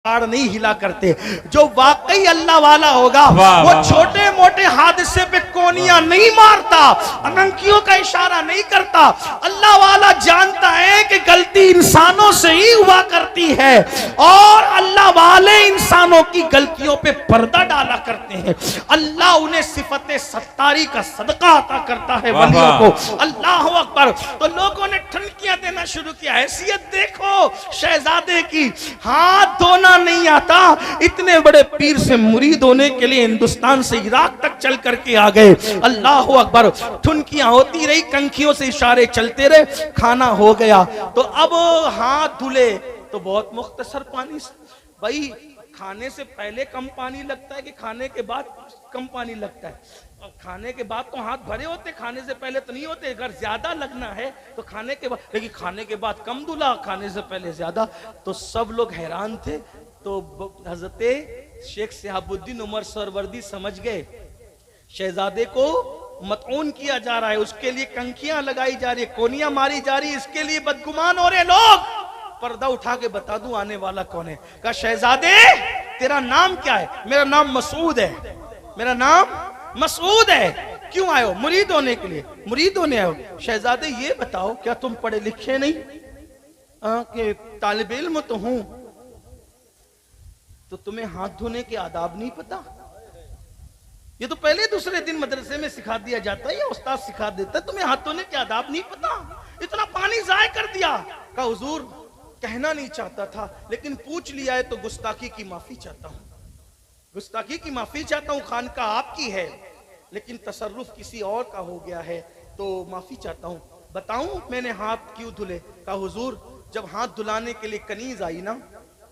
नहीं हिला करते। जो वाकई अल्लाह वाला होगा वो छोटे मोटे हादसे पे कोनियां नहीं मारता, अनंकियों का इशारा नहीं करता। अल्लाह वाला जानता है कि गलती इंसानों से ही हुआ करती है और अल्लाह वाले इंसानों की गलतियों पे पर्दा डाला करते हैं। अल्लाह उन्हें सिफते सत्तारी का सदका अता करता है वलियों को। अल्लाह अकबर। तो लोगों ने ठनकियां देना शुरू किया। हैसियत देखो शहजादे की, हाथ धोना नहीं आता, इतने बड़े पीर से मुरीद होने के लिए हिंदुस्तान से इराक तक चल करके आ गए। अल्लाह अकबर। ठुनकियां होती रही, कंखियों से इशारे चलते रहे, खाना हो गया। तो अब हाथ धुले तो बहुत मुख्तसर पानी से, भाई खाने से पहले कम पानी लगता है कि खाने के बाद कम पानी लगता है? खाने के बाद तो हाथ भरे होते, खाने से पहले तो नहीं होते। अगर ज्यादा लगना है तो खाने के बाद, लेकिन खाने के बाद कम धुला, खाने से पहले ज्यादा। तो सब लोग हैरान थे। तो हजरत शेख सिहाबुद्दीन उमर सरवर्दी समझ गए शहजादे को मतऊन किया जा रहा है, उसके लिए कंखियां लगाई जा रही है, कोनियां मारी जा रही है, इसके लिए बदगुमान हो रहे लोग। पर्दा उठा के बता दूं आने वाला कौन है। कहा शहजादे तेरा नाम क्या है? मेरा नाम मसूद है। मेरा नाम मसूद है। क्यों आए हो? मुरीद होने के लिए। मुरीद होने आए हो? शहजादे ये बताओ क्या तुम पढ़े लिखे नहीं? कि तालिब इल्म तो हूं, तो तुम्हें हाथ धोने के आदाब नहीं पता? ये तो पहले दूसरे दिन मदरसे में सिखा दिया जाता है या उस्ताद सिखा देता है। तुम्हें हाथ धोने के आदाब नहीं पता? इतना पानी जाया कर दिया। कहा हुजूर कहना नहीं चाहता था, लेकिन पूछ लिया है तो गुस्ताखी की माफी चाहता हूं। गुस्ताखी की माफी चाहता हूं। खानका आपकी है लेकिन तसर्रुफ किसी और का हो गया है, तो माफी चाहता हूं। बताऊं मैंने हाथ क्यों धुले? कहा हुजूर जब हाथ धुलाने के लिए कनीज आई ना,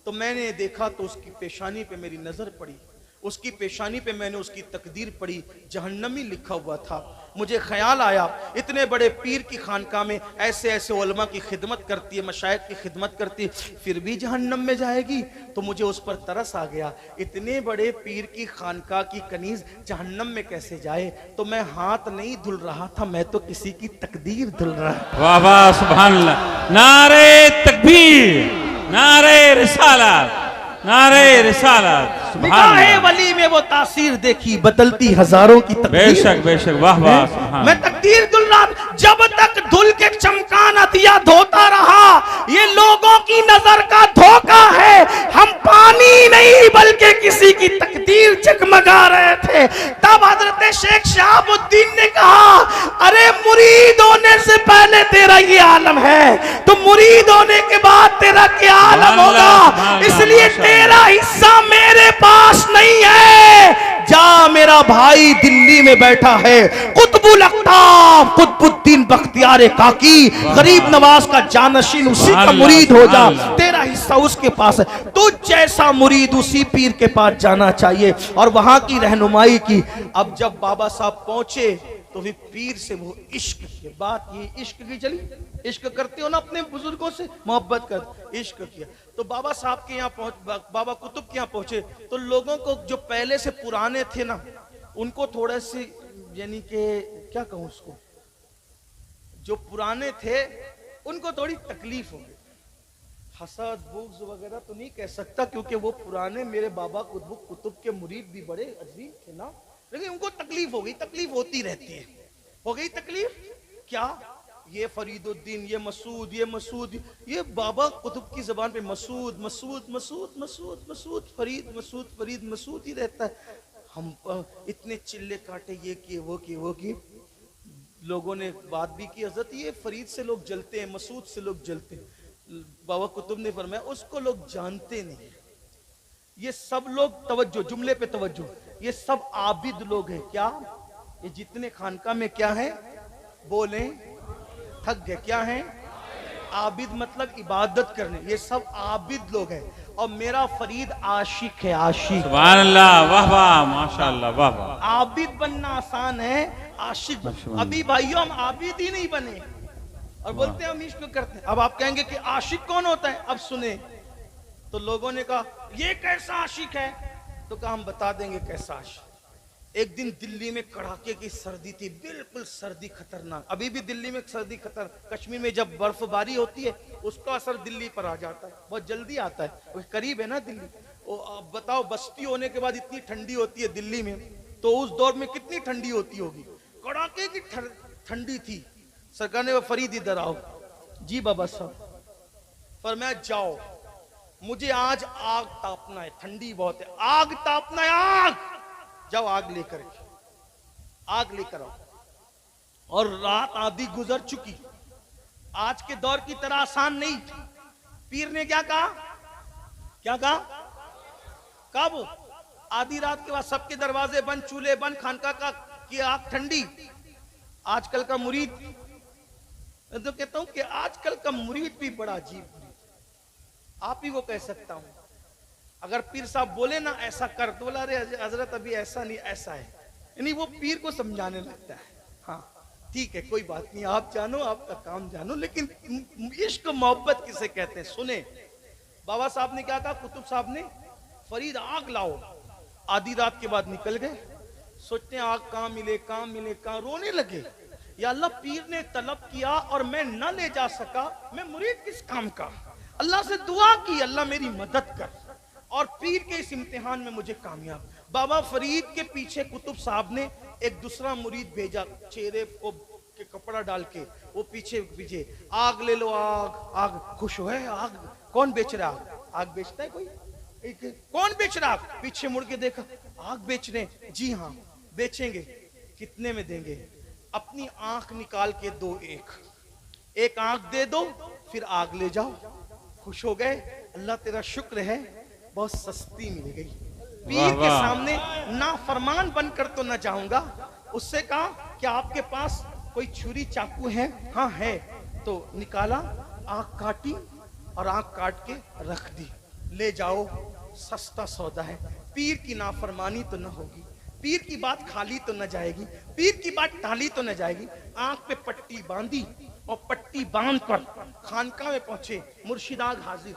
तो मैंने देखा तो उसकी पेशानी पे मेरी नजर पड़ी। उसकी पेशानी पे मैंने उसकी तकदीर पढ़ी, जहन्नमी लिखा हुआ था। मुझे ख्याल आया इतने बड़े पीर की खानका में ऐसे ऐसे उलमा की खिदमत करती है, मशाइख की खिदमत करती है, फिर भी जहन्नम में जाएगी। तो मुझे उस पर तरस आ गया, इतने बड़े पीर की खानका की कनीज जहन्नम में कैसे जाए? तो मैं हाथ नहीं धुल रहा था, मैं तो किसी की तकदीर धुल रहा था। वाह वाह सुभान अल्लाह। नारे तकबीर, नारे रिसालत, नारे रिसालत। निगाहे वली में वो तासीर देखी, बदलती हजारों की तकदीर। बेशक बेशक। वाह वाह। मैं तकदीर धुल रहा, जब तक धुल के चमकाना दिया धोता रहा। ये लोगों की नजर का धोखा है। हम पानी नहीं बल्कि किसी की तकदीर जगमगा रहे थे। तब हजरत शेख शहाबुद्दीन ने कहा अरे मुरीद होने से पहले तेरा ये आलम है, तो मुरीद होने के बाद तेरा क्या आलम होगा? इसलिए तेरा हिस्सा मेरे पास नहीं है। जा मेरा भाई दिल्ली में बैठा है, कुतुबुल अख्ताब कुतुबुद्दीन बख्तियार काकी, गरीब नवाज का जानशीन, उसी का मुरीद हो जा। तेरा हिस्सा उसके पास है। तुझ जैसा मुरीद उसी पीर के पास जाना चाहिए और वहां की रहनुमाई की। अब जब बाबा साहब पहुंचे तो फिर पीर से वो इश्क की बात, ये इश्क की चली। इश्क करते हो ना अपने बुजुर्गों से, मोहब्बत कर, इश्क किया। तो बाबा साहब के यहाँ पहुंच, बाबा कुतुब के यहाँ पहुंचे तो लोगों को जो पहले से पुराने थे ना, उनको थोड़े से, यानी कि क्या कहूं उसको, जो पुराने थे उनको थोड़ी तकलीफ हो गई। हसद बुग़्ज़ वगैरह तो नहीं कह सकता, क्योंकि वो पुराने मेरे बाबा कुतुब के मुरीद भी बड़े अजीम थे ना, लेकिन उनको तकलीफ हो गई। तकलीफ होती रहती है। हो गई तकलीफ क्या? ये फरीदुद्दीन, ये मसूद, ये मसूद, ये बाबा कुतुब की जबान पे मसूद मसूद मसूद मसूद मसूद फरीद मसूद फरीद मसूद ही रहता है। हम इतने चिल्ले काटे, ये किए वो किए वो किए। लोगों ने बात भी की, हजरत ये फरीद से लोग जलते हैं, मसूद से लोग जलते हैं। बाबा कुतुब ने फरमाया उसको लोग जानते नहीं। ये सब लोग, तवज्जो, जुमले पे तवज्जो, ये सब आबिद लोग हैं। क्या? ये जितने खानका में क्या है बोले, थक गए, क्या है? आबिद मतलब इबादत करने। ये सब आबिद लोग हैं और मेरा फरीद आशिक है। आशिक। सुभान अल्लाह। वाह वाह माशाअल्लाह। वाह वाह। आबिद बनना आसान है, आशिक अभी भाइयों हम आबिद ही नहीं बने और बोलते हैं हम इश्क करते हैं। अब आप कहेंगे कि आशिक कौन होता है? अब सुने। तो लोगों ने कहा ये कैसा आशिक है? तो कहा हम बता देंगे कैसा आशिक। एक दिन दिल्ली में कड़ाके की सर्दी थी, बिल्कुल सर्दी खतरनाक। अभी भी दिल्ली में सर्दी खतर, कश्मीर में जब बर्फबारी होती है उसका असर दिल्ली पर आ जाता है, बहुत जल्दी आता है, वो करीब है ना दिल्ली। अब बताओ बस्ती होने के बाद इतनी ठंडी होती है दिल्ली में, तो उस दौर में कितनी ठंडी होती होगी, कड़ाके की ठंडी थी। सरकार ने फरीद इधर आओ। जी बाबा साहब, फरमाया जाओ, मुझे आज आग तापना है, ठंडी बहुत है, आग तापना है, आग जाओ, आग लेकर आओ। और रात आधी गुजर चुकी, आज के दौर की तरह आसान नहीं थी। पीर ने क्या कहा कब आधी रात के बाद सबके दरवाजे बंद, चूल्हे बंद, खानका का की आग ठंडी। आजकल का मुरीद, मैं तो कहता हूं कि आजकल का मुरीद भी बड़ा अजीब, आप ही को कह सकता हूं। अगर पीर साहब बोले ना ऐसा कर, तो बोला अरे हजरत अभी ऐसा नहीं, ऐसा है, यानी वो पीर को समझाने लगता है। हाँ ठीक है, कोई बात नहीं, आप जानो, आपका काम जानो, लेकिन इश्क मोहब्बत किसे कहते हैं सुने। बाबा साहब ने क्या कहा, कुतुब साहब ने, फरीद आग लाओ। आधी रात के बाद निकल गए, सोचते हैं आग कहां मिले, रोने लगे, या अल्लाह पीर ने तलब किया और मैं न ले जा सका, मैं मुरीद किस काम का। अल्लाह से दुआ की, अल्लाह मेरी मदद कर, और पीर के इस इम्तिहान में मुझे कामयाब। बाबा फरीद के पीछे कुतुब साहब ने एक दूसरा मुरीद भेजा, चेहरे को के कपड़ा डाल के, वो पीछे आग ले लो, आग खुश हो है, आग कौन बेच रहा है, आग बेचता है कोई, कौन बेच रहा है, पीछे मुड़ के देखा, आग बेच रहे, जी हाँ बेचेंगे, कितने में देंगे, अपनी आंख निकाल के दो, एक आंख दे दो, फिर आग ले जाओ। खुश हो गए, अल्लाह तेरा शुक्र है बहुत सस्ती मिल गई। पीर के सामने ना फरमान बनकर तो ना जाऊंगा। उससे कहा कि आपके पास कोई छुरी चाकू है? हाँ है। तो निकाला, आंख काटी और आंख काट के रख दी, ले जाओ, सस्ता सौदा है। पीर की नाफरमानी तो न होगी, पीर की बात खाली तो न जाएगी, पीर की बात टाली तो न जाएगी। आंख पे पट्टी बांधी और पट्टी बांधकर खानका में पहुंचे, मुर्शिद आग हाजिर,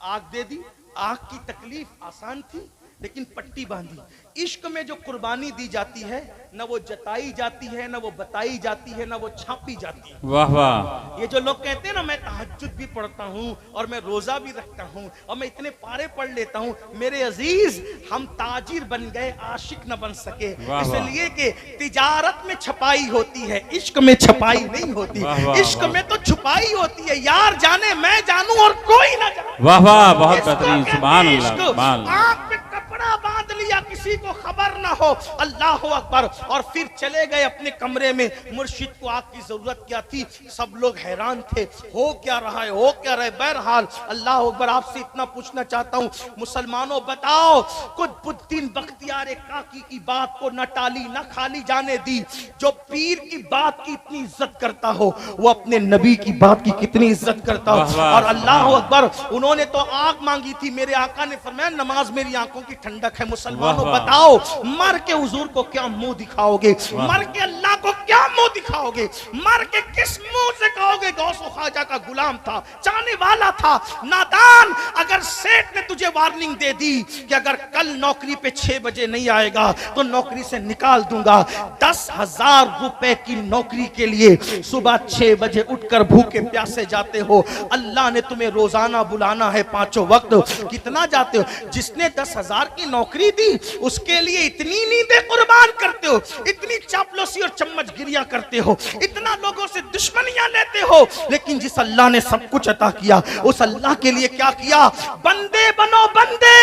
आग दे दी। आग की तकलीफ आसान थी, लेकिन पट्टी बांधी। इश्क में जो कुर्बानी दी जाती है, न वो जताई जाती है, न वो बताई जाती है, न वो छापी जाती है। वाह वाह। ये जो लोग कहते हैं ना, मैं तहज्जुद भी पढ़ता हूँ और मैं रोजा भी रखता हूँ और मैं इतने पारे पढ़ लेता हूँ, मेरे अजीज हम ताजिर बन गए, आशिक न बन सके। इसलिए कि तिजारत में छपाई होती है, इश्क में छपाई नहीं होती। इश्क में तो छुपाई होती है, यार जाने मैं जानूं और कोई ना जाने। वाह वाह, बहुत बेहतरीन, सुभान अल्लाह। आंख पे कपड़ा बांध लिया, किसी को खबर ना हो, अल्लाह अकबर, और फिर चले गए अपने कमरे में। मुर्शिद को आग की जरूरत क्या थी, सब लोग हैरान थे, हो क्या रहा है, हो क्या रहा है। बहरहाल अल्लाह अकबर, आपसे इतना पूछना चाहता हूँ मुसलमानों, बताओ कुतुबुद्दीन बख्तियार काकी की बात को न टाली न खाली जाने दी। जो पीर की बात की इतनी इज्जत करता हो, वो अपने नबी की बात की कितनी इज्जत करता हो। और अल्लाह अकबर, उन्होंने तो आग मांगी थी, मेरे आका ने फरमाया नमाज मेरी आंखों की ठंडक है। मुसलमानों बताओ, मर के हुजूर को क्या मुंह दिखाओगे, मर के अल्लाह को क्या मुंह दिखाओगे, मर के किस मुंह से कहोगे गौसो ख्वाजा का गुलाम था, चाहने वाला था। नादान, अगर सेठ ने तुझे वार्निंग दे दी कि अगर कल नौकरी पे 6 बजे नहीं आएगा तो नौकरी से निकाल दूंगा, 10,000 रुपए की नौकरी के लिए सुबह 6 बजे उठकर भूखे प्यासे जाते हो। अल्लाह ने तुम्हें रोजाना बुलाना है 5 वक्त, कितना जाते हो? जिसने 10,000 की नौकरी दी उसके लिए इतनी नींदें कुर्बान करते हो, इतनी चापलूसी और चम्मच गिरिया करते हो, इतना लोगों से दुश्मनियां लेते हो। लेकिन जिस अल्लाह ने सब कुछ अता किया, उस अल्लाह के लिए क्या किया? बंदे बनो बंदे,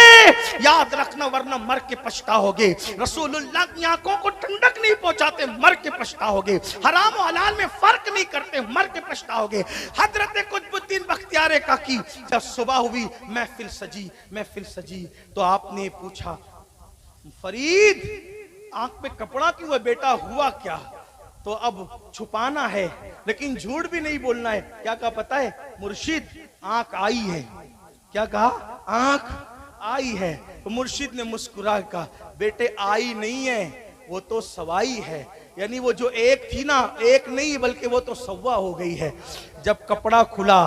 याद रखना, वरना मर के पछताओगे। रसूलुल्लाह की आंखों को ठंडक नहीं पहुंचाते, मर के पछताओगे। हराम और हलाल में फर्क नहीं करते, मर के पछताओगे। हजरत कुतुबुद्दीन बख्तियार काकी, जब सुबह हुई, महफिल सजी, तो आपने पूछा, फरीद आंख पे कपड़ा क्यों है बेटा, हुआ क्या? तो अब छुपाना है, लेकिन झूठ भी नहीं बोलना है। क्या कहा पता है? मुर्शिद आंख आई है। क्या कहा? आंख आई है। तो मुर्शिद ने मुस्कुरा कहा, बेटे आई नहीं है, वो तो सवाई है। यानी वो जो एक थी ना, एक नहीं बल्कि वो तो सवा हो गई है। जब कपड़ा खुला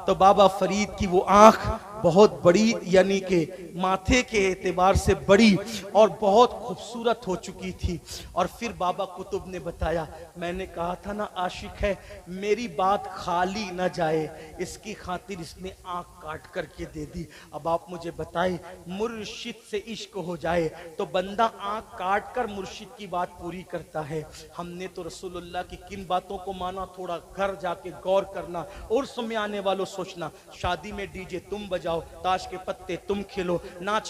तो बाबा फरीद की वो आंख बहुत बड़ी, यानी कि माथे के एतबार से बड़ी और बहुत खूबसूरत हो चुकी थी। और फिर बाबा कुतुब ने बताया, मैंने कहा था ना आशिक है, मेरी बात खाली न जाए, इसकी खातिर इसने आंख काट करके दे दी। अब आप मुझे बताएं, मुर्शिद से इश्क हो जाए तो बंदा आंख काट कर मुर्शिद की बात पूरी करता है। हमने तो रसूलुल्लाह की किन बातों को माना, थोड़ा घर जाके गौर करना। और समय आने वालों सोचना, शादी में डीजे तुम बजाओ, ताश के पत्ते तुम खेलो, नाच